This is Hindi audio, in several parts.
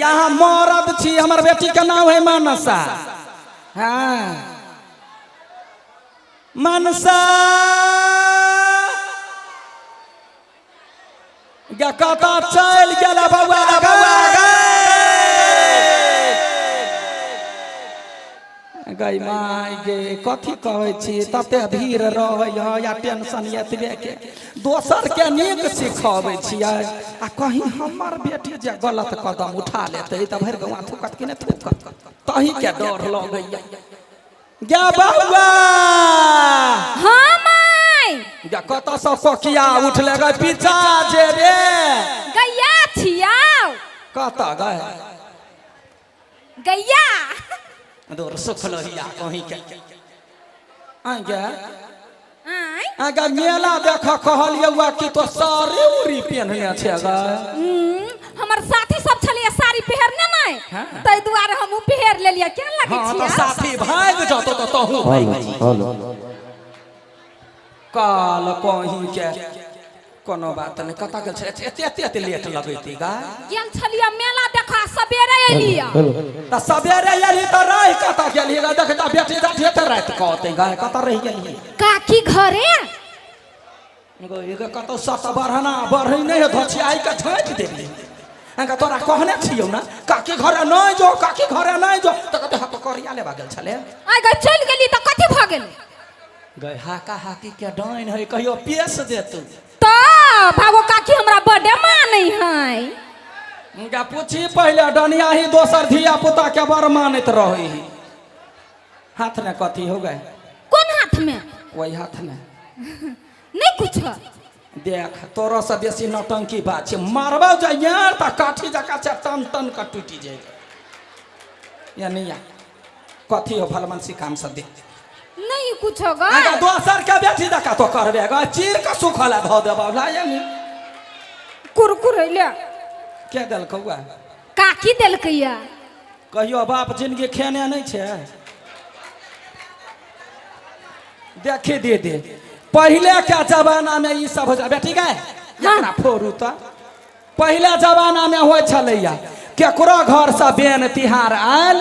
यहाँ मरद छी हमार बेटी के नाम है मनसा। हाँ मनसा कता चल गया बउआ गई माय गे कथी कहै छी तते धीर रहै या टेंशन एतबे के दोसर के नीक सिखाबै छियै आ कहीं हमर बेटी जे गलत कदम उठा लेतै त भरि गवा थुकत कि नहि थुकत तही के डर लगैया गे बउआ। हां माय गे कत स कोकिया उठले गई पीछा जे रे गैया छियाओ कत गए गैया दूर सुखलहिया कहीं के आ गे आय आगा मेला देख कहलिए हुआ कि तो साड़ी उरी पहनने छे गा हमर साथी सब छलिए साड़ी पहिरने नै तै दुआरे हम पहिर लेलिए केन लागे छी। हां तो साथी भाग जतो तो तहू काल कहीं के कोनो बात नहीं कता गेल छे एते लेट लगैती गा गेल छलिए मेला देखा सबेरे एलिया त सबेरे एली त रह कता गेली गा देख त बेटी जाठे त रात कहते गा कता रह गेली काकी घरे गो एगा कतो सत बरहना बरही नहीं धछियाई के झाँट देली अंगा तोरा कहने छियौ ना काकी घरे नहीं जो काकी घरे नहीं जो त कते हाथ करिया लेबा गेल छले आ गई चल गेली त कथि भ गेल गई हाका हाकी के डाइन है कहियो पेश दे तू तो भागो काकी हमरा बर्थडे मानै है उनका पूछी पहले डनिया ही दोसर धिया पुता के बर मानत रही हाथ में कथी हो गए कौन हाथ में वही हाथ में नहीं कुछ देख तोरो से बेसी नौटंकी बात छे मारबा जा यार त काठी जका से तन तन का टूटी जाए या नहीं या कथी हो भलमनसी काम से दे नहीं कुछ होगा अगर दोसर के बेटी जका तो करबे ग चीर के सुखला ध देबा ला या कुरकुरे ले के देल कौआ काकी देलकैया कहियो बाप जिंदगी खेने नहीं छे देखे दे पहले के जमाना में ई सब हो जा बेटी गए एकरा फोड़ू त पहले जमाना में होय छलैया केकरो घर से बेन तिहार आयल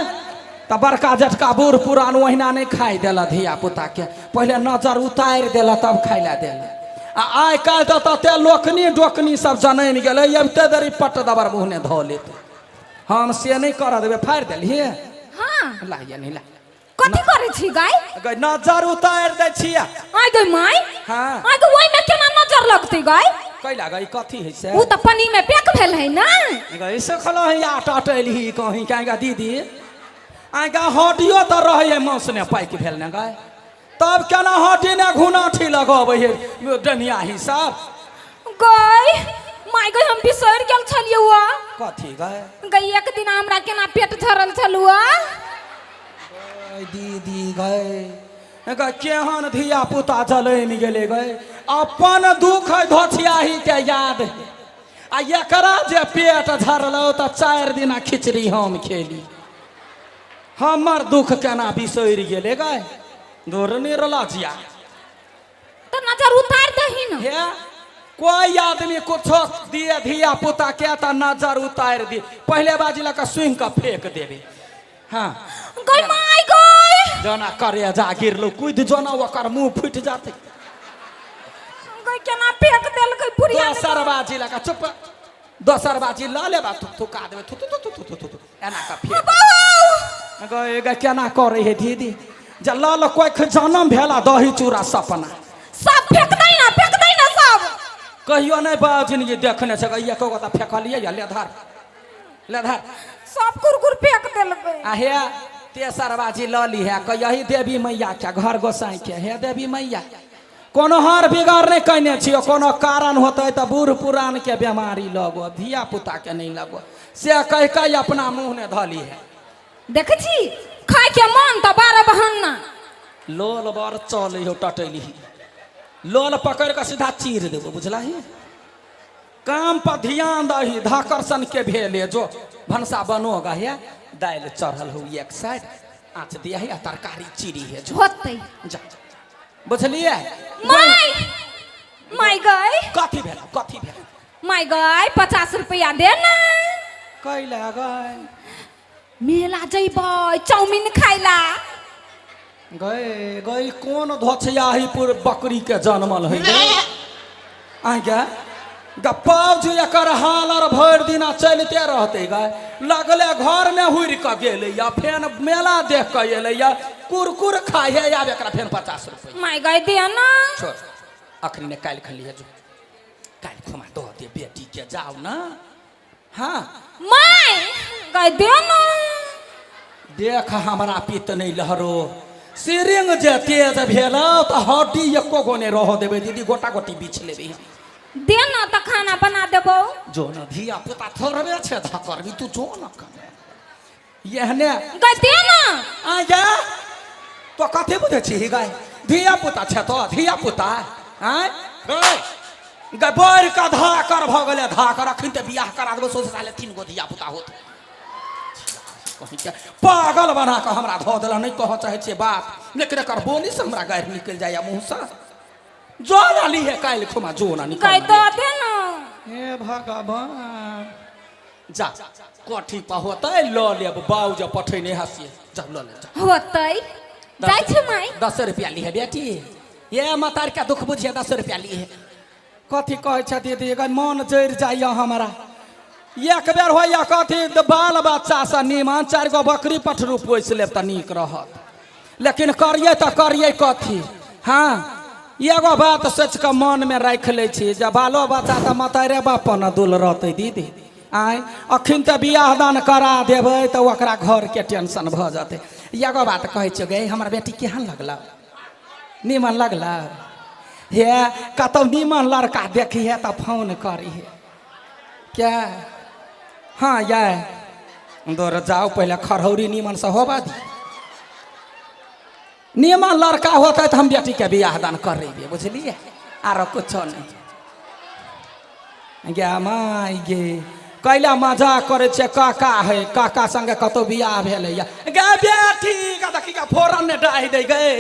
त बड़का जटका बूढ़ पुरान ओहिना नहीं खाई देला धिया पुता के पहले नजर उतार देला तब खाइला देला आ आइ काल ते लोकनी डोकनी सब जनैन गेलै अब ते दरी पट दबर मुहने ध लेते हम से नहीं कर देबे फाड़ देलिए हां ला या नहीं ला कथि करे छी गाय गई नजर उतार दे छिया आ गई माय हां आ गई ओइ में केना नजर लगतै गाय कैला गई कथी है से उ त पानी में पैक भेल है ना गई से खलो है या टटैली कहीं कागा दीदी आगा हटियो त रहे मौस ने पाइक भेल ने गए तब केना हटी ने घुनाठी लगबै है डनिया हिसाब गाय माय गई हम बिसर गेल छलिए हुआ कथी गए गई एक दिन हमरा केना पेट झरल छलुआ दीदी गए केहन धिया पुता जलैन गेले गए अपन दुख धोछियाही के याद आ एकरा जे पेट झरलो त 4 दिन खिचड़ी हम खेली हमर दुख केना बिसर गेले गए दूर निरला जिया त नजर उतार दही न हे कोई आदमी कुछ दिए धिया पुता के त नजर उतार दी पहले बाजी लका स्विंग का फेंक देबे हां गई माय गई जना करे जा गिरलो कूद जना ओकर मुंह फुट जाते गई केना फेंक देल गई पुरिया दोसर बाजी लगा चुप दोसर बाजी ला लेबा थुका देबे थु एना का फेंक गए ग केना करे हे दीदी जे लाल कोई जन्म भेला दही चूड़ा सपना सब फेंक दई ना सब कहियो नहीं बाजिन ये देखने से गई एको गता फेंकलिए या लेधर सब कुरकुर फेंक देल गई आ हे तेसर बाजी ल ली है कही देवी मैया के घर गोसाई के हे देवी मैया कोनो हार बिगाड़ नहीं कहने छियो कोनो कारण होते तो बूढ़ पुरान के बीमारी लगो धिया पुता के नहीं लगो से कह के अपना मुंह ने धली है देख छी खाए के मन त 12 बहाना लोल बर चले हो टटैली लोल पकड़ के सीधा चीर देबो बुझला ही काम पर ध्यान दही धाकर्षण के भेले जो भनसा बनोगा है दाल चढ़ल हो एक साइड आँच दिया है तरकारी चीरी है जो होतै जा बुझलिए माय गई कथी भेला माय गई 50 रुपया दे ना कैला गए मेला जइबै चाउमीन खाइला। गए गए कौन धोछयाहीपुर बकरी के जन्मल है गे आगे गप्पाव जो एकर हाल और भर दिना चलते रहते गए लगले घर में हुड़ के गेले या फेन मेला देख के अले या कुरकुर खाए या एकरा फेन 50 रुपया माय गए दिया ना छोड़ अखनी ने काल खली है जो काल खुमा दो दे बेटी के जाओ ना हाँ माय गए दिया ना देख हमारा पित नहीं लहरो सिरिंग जे तेज भेला तो हड्डी एको गो ने रह देबे दीदी गोटा गोटी बीछ लेबे दे ना तो खाना बना देबो जो न धिया पुता थोड़बे छे धकरबी तू जो न कर यहने गए दे ना आ जा तो कथे बुझे छी गाय धिया पुता छे तो धिया पुता हैं गए बोर का धाकर भ गेले धाकर अखन ते बियाह करा देबो 100 साले 3 गो धिया पुता होत पागल बना के हमरा धो देला नहीं कह चाहे छे बात लेकिन एकर बोली से हमरा गायर निकल जाया मुंह से जो नाली है काल खुमा जो ना निकल गए दो दे ना हे भगवान जा कोठी पर होतै ल लेब बाऊ जे पठैने हसिए जा ल ले जा होतै जाय छ माय 10 रुपया ली है बेटी ये मतार का दुख बुझिए 10 रुपया ली है कथी कहै छ दीदी गई मन जर जाइए हमरा एक बेर होइया कथी बाल बच्चा से निमन 4 गो बकरी पठरू पोस लेब त नीक रहत लेकिन करिए त करिए कथी हाँ एगो बात सोच के मन में रख ले छी जब बालो बच्चा त मतारे बाप न दुल रहते दीदी आय अखन त बियाह दान करा देबै त ओकरा घर के टेंशन भ जाते एगो बात कहै छ गे हमर बेटी केहन लगला निमन लगला हे कतौ निमन लड़का देखी है त फोन करी है क्या हाँ ये दौड़ जाओ पहले खरहौरी निमन से होबा दी निमन लड़का होता तो हम बेटी के बियाह दान कर रही बुझलिए आरो कुछ नहीं गे माय गे कैला मजाक करे छे काका है काका संगे कतो बियाह भेले गे बेटी का देखी का फोरन ने डाहि दे गए